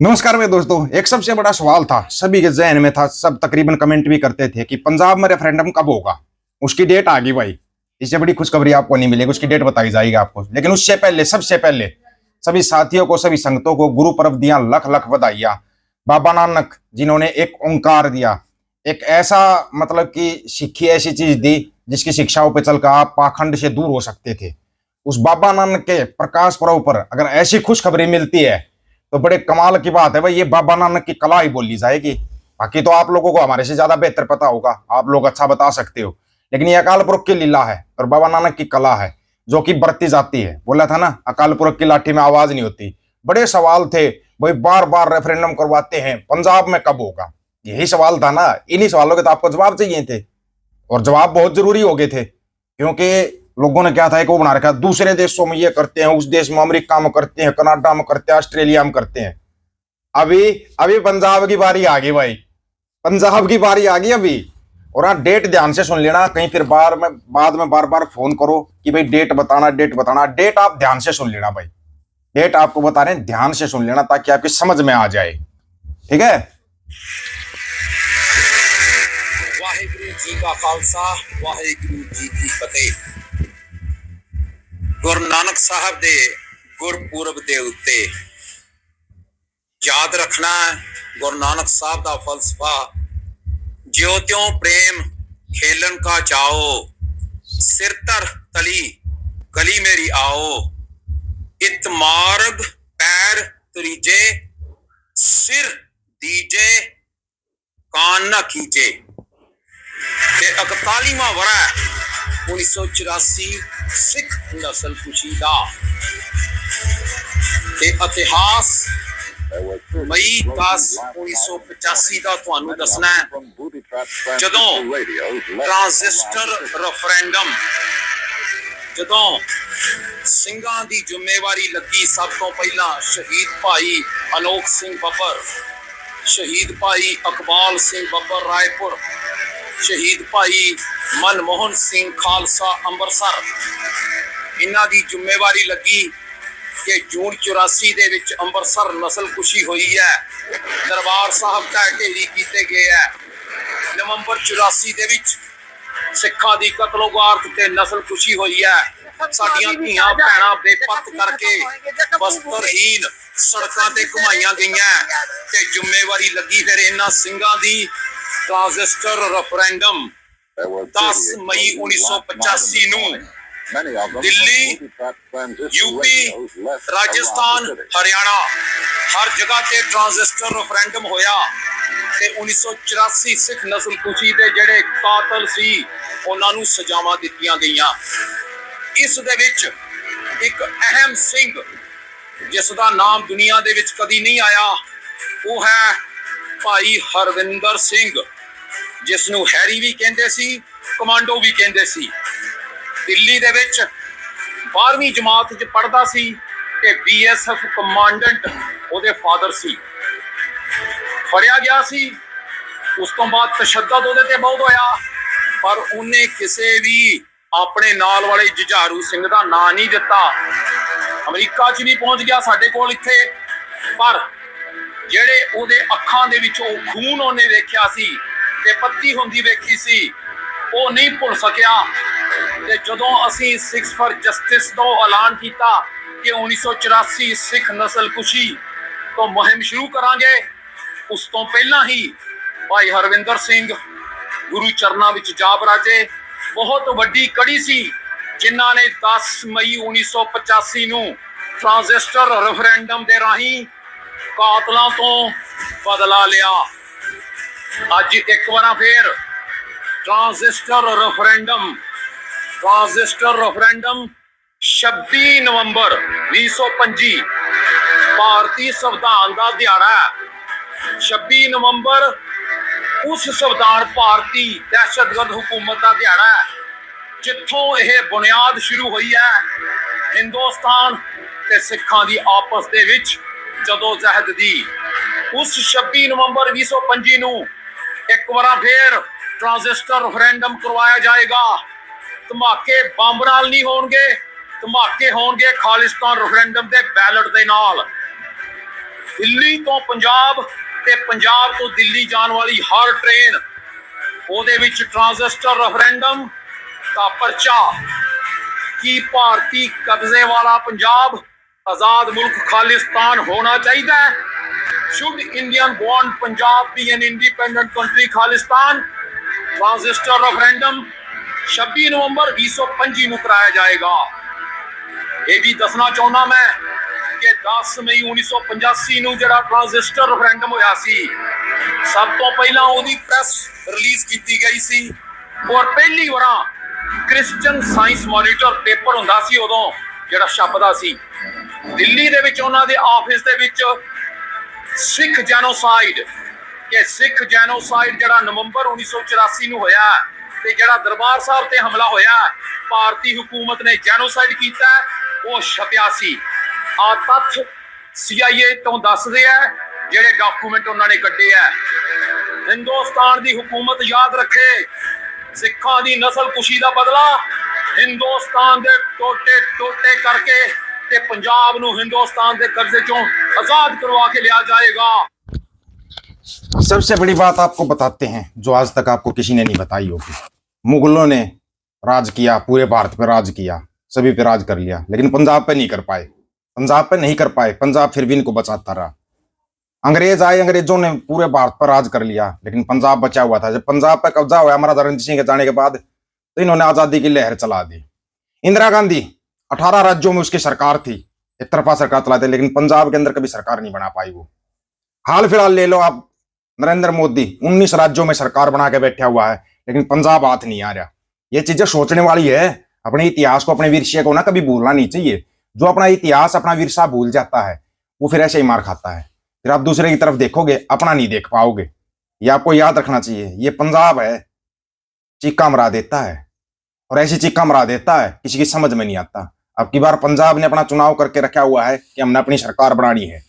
नमस्कार मेरे दोस्तों। एक सबसे बड़ा सवाल था, सभी के जहन में था, सब तकरीबन कमेंट भी करते थे कि पंजाब में रेफरेंडम कब होगा। उसकी डेट आ गई भाई। इससे बड़ी खुशखबरी आपको नहीं मिलेगी, उसकी डेट बताई जाएगी आपको। लेकिन उससे पहले, सबसे पहले सभी साथियों को, सभी संगतों को गुरु पर्व दिया लख लख बधाइयां। बाबा नानक जिन्होंने एक ओंकार दिया, एक ऐसा मतलब कि सिक्खी ऐसी चीज दी जिसकी शिक्षाओं पर चलकर आप पाखंड से दूर हो सकते थे। उस बाबा नानक के प्रकाश पर्व पर अगर ऐसी खुशखबरी मिलती है तो बड़े कमाल की बात है भाई। ये बाबा नानक की कला ही बोली जाएगी। बाकी तो आप लोगों को हमारे से ज्यादा बेहतर पता होगा, आप लोग अच्छा बता सकते हो। लेकिन ये अकाल पुरख की लीला है और बाबा नानक की कला है जो कि बरती जाती है। बोला था ना, अकाल पुरख की लाठी में आवाज नहीं होती। बड़े सवाल थे भाई, बार बार रेफरेंडम करवाते हैं, पंजाब में कब होगा? यही सवाल था ना। इन्हीं सवालों के तो आपको जवाब चाहिए थे, और जवाब बहुत जरूरी हो गए थे। क्योंकि लोगों ने क्या था, एक वो बना रखा, दूसरे देशों में ये करते हैं, उस देश में अमेरिका में करते हैं, कनाडा में करते हैं, ऑस्ट्रेलिया में करते हैं। अभी अभी पंजाब की बारी आ गई भाई, पंजाब की बारी आ गई अभी। और हाँ, डेट ध्यान से सुन लेना, कहीं फिर बाद में बार बार फोन करो कि भाई डेट बताना, डेट बताना। डेट आप ध्यान से सुन लेना भाई, डेट आपको बता रहे हैं, ध्यान से सुन लेना ताकि आपकी समझ में आ जाए। ठीक है। वाहिगुरु जी का खालसा, वाहिगुरु जी की फतेह। गुरु नानक साहब दे गुरपुरब दे उत्ते याद रखना गुरु नानक साहब दा फलसफा, ज्यो त्यों प्रेम खेलन का चाओ, सिर तर तली गली मेरी आओ, इत मार्ग पैर तरीजे, सिर दीजे कान न खींचे। 41वां वरा 1984 सिख नस्ल कुशी का इतिहास मई 10 1985 का ਤੁਹਾਨੂੰ ਦੱਸਣਾ ਹੈ। ਜਦੋਂ ਟ੍ਰਾਂਜ਼ਿਸਟਰ ਰੈਫਰੈਂਡਮ, ਜਦੋਂ ਸਿੰਘਾਂ ਦੀ ਜ਼ਿੰਮੇਵਾਰੀ ਲੱਗੀ, ਸਭ ਤੋਂ ਪਹਿਲਾਂ ਸ਼ਹੀਦ ਭਾਈ ਅਲੋਕ ਸਿੰਘ ਬੱਬਰ, ਸ਼ਹੀਦ ਭਾਈ ਇਕਬਾਲ ਸਿੰਘ ਬੱਬਰ ਰਾਏਪੁਰ, ਸ਼ਹੀਦ ਭਾਈ ਮਨਮੋਹਨ ਸਿੰਘ ਖਾਲਸਾ ਅੰਮ੍ਰਿਤਸਰ, ਇਹਨਾਂ ਦੀ ਜ਼ਿੰਮੇਵਾਰੀ ਲੱਗੀ ਕਿ ਜੂਨ 84 ਦੇ ਵਿੱਚ ਅੰਮ੍ਰਿਤਸਰ ਨਸਲ ਕੁਸ਼ੀ ਹੋਈ ਹੈ, ਦਰਬਾਰ ਸਾਹਿਬ ਢਹਿ ਢੇਰੀ ਕੀਤੇ ਗਏ ਹੈ। ਨਵੰਬਰ 84 ਦੇ ਵਿੱਚ ਸਿੱਖਾਂ ਦੀ ਕਤਲੋਗਾਰਤ ਤੇ ਨਸਲ ਕੁਸ਼ੀ ਹੋਈ ਹੈ। ਸਾਡੀਆਂ ਧੀਆਂ ਭੈਣਾਂ ਬੇਪਤ ਕਰਕੇ ਵਸਤਰਹੀਨ ਸੜਕਾਂ ਤੇ ਘੁਮਾਈਆਂ ਗਈਆਂ ਤੇ ਜ਼ਿੰਮੇਵਾਰੀ ਲੱਗੀ ਫਿਰ ਇਹਨਾਂ ਸਿੰਘਾਂ ਦੀ। ट्रांजिस्टर रेफरेंडम 10 मई 1985 ਨੂੰ ਦਿੱਲੀ, यूपी, राजस्थान, हरियाणा हर जगह ਤੇ ट्रांजिस्टर रेफरेंडम ਹੋਇਆ ਤੇ 1984 ਸਿੱਖ ਨਸਲ ਕੁਸ਼ੀ ਦੇ ਜਿਹੜੇ ਕਾਤਲ ਸੀ ਉਹਨਾਂ ਨੂੰ ਸਜ਼ਾਵਾਂ ਦਿੱਤੀਆਂ ਗਈਆਂ। ਇਸ ਦੇ ਵਿੱਚ ਇੱਕ ਅਹਿਮ ਸਿੰਘ ਜਿਸ ਦਾ ਨਾਮ ਦੁਨੀਆ ਦੇ ਵਿੱਚ ਕਦੀ ਨਹੀਂ ਆਇਆ, ਉਹ ਹੈ ਭਾਈ ਹਰਵਿੰਦਰ ਸਿੰਘ, ਜਿਸ ਨੂੰ ਹੈਰੀ ਵੀ ਕਹਿੰਦੇ ਸੀ, ਕਮਾਂਡੋ ਵੀ ਕਹਿੰਦੇ ਸੀ। ਦਿੱਲੀ ਦੇ ਵਿੱਚ 12ਵੀਂ ਜਮਾਤ 'ਚ ਪੜ੍ਹਦਾ ਸੀ ਤੇ BSF ਕਮਾਂਡੈਂਟ ਉਹਦੇ ਫਾਦਰ ਸੀ। ਫੜਿਆ ਗਿਆ ਸੀ, ਉਸ ਤੋਂ ਬਾਅਦ ਤਸ਼ੱਦਦ ਉਹਦੇ ਤੇ ਬਹੁਤ ਹੋਇਆ, ਪਰ ਉਹਨੇ ਕਿਸੇ ਵੀ ਆਪਣੇ ਨਾਲ ਵਾਲੇ ਜੁਝਾਰੂ ਸਿੰਘ ਦਾ ਨਾਂ ਨਹੀਂ ਦਿੱਤਾ। ਅਮਰੀਕਾ 'ਚ ਵੀ ਪਹੁੰਚ ਗਿਆ ਸਾਡੇ ਕੋਲ ਇੱਥੇ, ਪਰ ਜਿਹੜੇ ਉਹਦੇ ਅੱਖਾਂ ਦੇ ਵਿੱਚ ਉਹ ਖੂਨ ਉਹਨੇ ਵੇਖਿਆ ਸੀ ਤੇ ਪੱਤੀ ਹੁੰਦੀ ਵੇਖੀ ਸੀ, ਉਹ ਨਹੀਂ ਭੁੱਲ ਸਕਿਆ। ਤੇ ਜਦੋਂ ਅਸੀਂ 6 ਫॉर ਜਸਟਿਸ ਤੋਂ ਐਲਾਨ ਕੀਤਾ ਕਿ 1984 ਸਿੱਖ ਨਸਲ ਕੁਸ਼ੀ ਤੋਂ ਮੁਹਿੰਮ ਸ਼ੁਰੂ ਕਰਾਂਗੇ, ਉਸ ਤੋਂ ਪਹਿਲਾਂ ਹੀ ਭਾਈ ਹਰਵਿੰਦਰ ਸਿੰਘ ਗੁਰੂ ਚਰਨਾਂ ਵਿੱਚ ਜਾ ਬਰਾਜੇ। ਬਹੁਤ ਵੱਡੀ ਕੜੀ ਸੀ ਜਿਨ੍ਹਾਂ ਨੇ 10 ਮਈ 1985 ਨੂੰ ਟ੍ਰਾਂਜ਼ਿਸਟਰ ਰੈਫਰੈਂਡਮ ਦੇ ਰਾਹੀਂ ਕਾਤਲਾਂ ਤੋਂ ਬਦਲਾ ਲਿਆ। ਅੱਜ ਇੱਕ ਵਾਰ ਫੇਰ ਟ੍ਰਾਂਜ਼ਿਸਟਰ ਰੈਫਰੈਂਡਮ 26 ਨਵੰਬਰ 2025 ਭਾਰਤੀ ਸੰਵਿਧਾਨ ਦਾ ਦਿਹਾੜਾ ਹੈ। 26 ਨਵੰਬਰ ਉਸ ਸੰਵਿਧਾਨ ਭਾਰਤੀ ਦਹਿਸ਼ਤਗਰਦ ਹਕੂਮਤ ਦਾ ਦਿਹਾੜਾ ਹੈ ਜਿੱਥੋਂ ਇਹ ਬੁਨਿਆਦ ਸ਼ੁਰੂ ਹੋਈ ਹੈ ਹਿੰਦੁਸਤਾਨ ਤੇ ਸਿੱਖਾਂ ਦੀ ਆਪਸ ਦੇ ਵਿੱਚ ਜਦੋਜਹਿਦ ਦੀ। ਉਸ 26 ਨਵੰਬਰ 2025 ਨੂੰ ਇੱਕ ਵਾਰ ਫੇਰ ਟ੍ਰਾਂਜ਼ਿਸਟਰ ਰੈਫਰੈਂਡਮ ਕਰਵਾਇਆ ਜਾਏਗਾ। ਧਮਾਕੇ ਬੰਬ ਨਾਲ ਨਹੀਂ ਹੋਣਗੇ, ਧਮਾਕੇ ਹੋਣਗੇ ਖਾਲਿਸਤਾਨ ਰੈਫਰੈਂਡਮ ਦੇ ਬੈਲਟ ਦੇ ਨਾਲ। ਦਿੱਲੀ ਤੋਂ ਪੰਜਾਬ ਤੇ ਪੰਜਾਬ ਤੋਂ ਦਿੱਲੀ ਜਾਣ ਵਾਲੀ ਹਰ ਟ੍ਰੇਨ ਉਹਦੇ ਵਿੱਚ ਟ੍ਰਾਂਜ਼ਿਸਟਰ ਰੈਫਰੈਂਡਮ ਦਾ ਪਰਚਾ ਕਿ ਭਾਰਤੀ ਕਬਜ਼ੇ ਵਾਲਾ ਪੰਜਾਬ ਆਜ਼ਾਦ ਮੁਲਕ ਖਾਲਿਸਤਾਨ ਹੋਣਾ ਚਾਹੀਦਾ ਹੈ। Should Indian born Punjab be an independent country Khalistan? ਟ੍ਰਾਂਜ਼ਿਸਟਰ ਰੈਫਰੈਂਡਮ 26 ਨਵੰਬਰ 2025 ਨੂੰ ਕਰਾਇਆ ਜਾਏਗਾ। ਇਹ ਵੀ ਦੱਸਣਾ ਚਾਹੁੰਦਾ ਮੈਂ ਕਿ 10 ਮਈ 1985 ਨੂੰ ਜਿਹੜਾ ਟ੍ਰਾਂਜ਼ਿਸਟਰ ਰੈਫਰੈਂਡਮ ਹੋਇਆ ਸੀ, ਸਭ ਤੋਂ ਪਹਿਲਾਂ ਉਹਦੀ ਪ੍ਰੈਸ ਰਿਲੀਜ਼ ਕੀਤੀ ਗਈ ਸੀ ਔਰ ਪਹਿਲੀ ਵਾਰ ਕ੍ਰਿਸਚੀਅਨ ਸਾਇੰਸ ਮੋਨੀਟਰ ਪੇਪਰ ਹੁੰਦਾ ਸੀ ਉਦੋਂ ਜਿਹੜਾ ਛਪਦਾ ਸੀ। ਦਿੱਲੀ ਦੇ ਵਿੱਚ ਉਹਨਾਂ ਦੇ ਆਫਿਸ ਦੇ ਵਿੱਚ ਸਿੱਖ ਜੈਨੋਸਾਈਡ ਜਿਹੜਾ ਨਵੰਬਰ 1984 ਨੂੰ ਹੋਇਆ ਤੇ ਜਿਹੜਾ ਦਰਬਾਰ ਸਾਹਿਬ ਤੇ ਹਮਲਾ ਹੋਇਆ, ਭਾਰਤੀ ਹਕੂਮਤ ਨੇ ਜੈਨੋਸਾਈਡ ਕੀਤਾ, ਉਹ ਛਪਿਆ ਸੀ। ਆ ਤੱਥ CIA ਤੋਂ ਦੱਸਦੇ ਆ ਜਿਹੜੇ ਡਾਕੂਮੈਂਟ ਉਹਨਾਂ ਨੇ ਕੱਢੇ ਆ। ਹਿੰਦੁਸਤਾਨ ਦੀ ਹਕੂਮਤ ਯਾਦ ਰੱਖੇ, ਸਿੱਖਾਂ ਦੀ ਨਸਲਕੁਸ਼ੀ ਦਾ ਬਦਲਾ ਹਿੰਦੁਸਤਾਨ ਦੇ ਟੋਟੇ ਕਰਕੇ ਤੇ ਪੰਜਾਬ ਨੂੰ ਹਿੰਦੁਸਤਾਨ ਦੇ ਕਬਜ਼ੇ ਚੋਂ आजाद करवा के लिया जाएगा। सबसे बड़ी बात आपको बताते हैं जो आज तक आपको किसी ने नहीं बताई होगी। मुगलों ने राज किया, पूरे भारत पे राज किया, सभी पे राज कर लिया, लेकिन पंजाब पे नहीं कर पाए। पंजाब फिर भी इनको बचाता रहा। अंग्रेज आए, अंग्रेजों ने पूरे भारत पर राज कर लिया, लेकिन पंजाब बचा हुआ था। जब पंजाब पे कब्जा हुआ महाराजा रणजीत सिंह के जाने के बाद, तो इन्होंने आजादी की लहर चला दी। इंदिरा गांधी 18 राज्यों में उसकी सरकार थी, एक तरफा सरकार चलाते, लेकिन पंजाब के अंदर कभी सरकार नहीं बना पाई वो। हाल फिलहाल ले लो आप, नरेंद्र मोदी 19 राज्यों में सरकार बना के बैठा हुआ है, लेकिन पंजाब हाथ नहीं आ रहा। ये चीजें सोचने वाली है। अपने इतिहास को, अपने विरसे को ना कभी भूलना नहीं चाहिए। जो अपना इतिहास, अपना विरसा भूल जाता है, वो फिर ऐसे ही मार खाता है। फिर आप दूसरे की तरफ देखोगे, अपना नहीं देख पाओगे। ये आपको याद रखना चाहिए। ये पंजाब है, चीका मरा देता है, और ऐसी चीका मरा देता है किसी की समझ में नहीं आता। अब की बार पंजाब ने अपना चुनाव करके रखा हुआ है कि हमने अपनी सरकार बनानी है।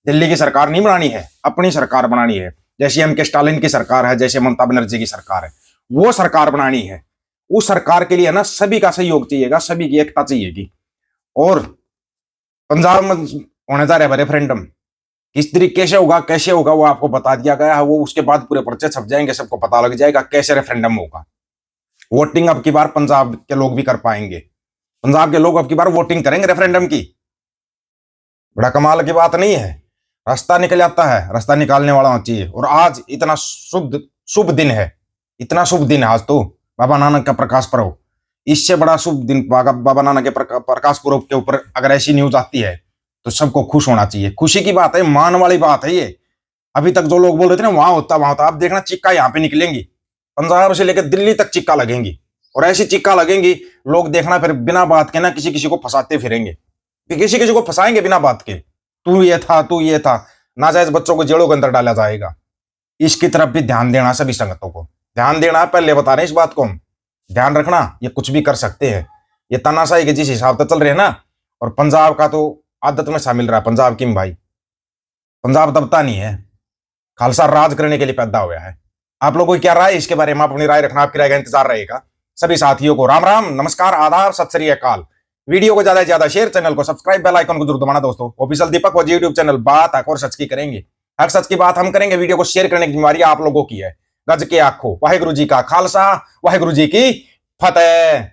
दिल्ली की सरकार नहीं बनानी है, अपनी सरकार बनानी है। जैसे MK स्टालिन की सरकार है, जैसे ममता बनर्जी की सरकार है, वो सरकार बनानी है। उस सरकार के लिए ना सभी का सहयोग चाहिएगा, सभी की एकता चाहिएगी। और पंजाब में होने जा रहा है रेफरेंडम, किस तरीके से होगा, कैसे होगा, वो आपको बता दिया गया है। वो उसके बाद पूरे पर्चे छप जाएंगे, सबको पता लग जाएगा कैसे रेफरेंडम होगा। वोटिंग अब की बार पंजाब के लोग भी कर पाएंगे। पंजाब के लोग अब की बार वोटिंग करेंगे रेफरेंडम की। बड़ा कमाल की बात नहीं है। रास्ता निकल जाता है, रास्ता निकालने वाला होना चाहिए। और आज इतना शुभ दिन है, इतना शुभ दिन है आज तो बाबा नानक का प्रकाश पर्व। इससे बड़ा शुभ दिन बाबा नानक के प्रकाश पर्व के ऊपर अगर ऐसी न्यूज आती है तो सबको खुश होना चाहिए। खुशी की बात है, मान वाली बात है ये। अभी तक जो लोग बोल रहे थे ना वहां होता, आप देखना चिक्का यहाँ पे निकलेंगी, पंजाब से लेकर दिल्ली तक चिक्का लगेंगी। और ऐसी चिक्का लगेंगी, लोग देखना फिर बिना बात के ना किसी को फंसाते फिरेंगे, किसी को फंसाएंगे बिना बात के। तू ये था, नाजायज बच्चों को जेलों के अंदर डाला जाएगा। इसकी तरफ भी ध्यान देना, सभी संगतों को ध्यान देना। पहले बता रहे हैं इस बात को, हम ध्यान रखना। ये कुछ भी कर सकते हैं, ये तानाशाही के जिस हिसाब से चल रहे हैं ना। और पंजाब का तो आदत में शामिल रहा। पंजाब किम भाई, पंजाब दबता नहीं है, खालसा राज करने के लिए पैदा हुआ है। आप लोगों की क्या राय इसके बारे में? आप अपनी राय रखना, आपकी राय का इंतजार रहेगा। सभी साथियों को राम राम, नमस्कार, आदाब, सत श्री अकाल। वीडियो को ज्यादा से ज्यादा शेयर, चैनल को सब्सक्राइब, बेल आइकन को जरूर दबाना दोस्तों। ऑफिशियल दीपक और यूट्यूब चैनल बात हक और सच की करेंगे। हक सच की बात हम करेंगे। वीडियो को शेयर करने की जिम्मेवारी आप लोगों की है। गज के आखो, वाहिगुरु जी का खालसा, वाहिगुरु जी की फतेह।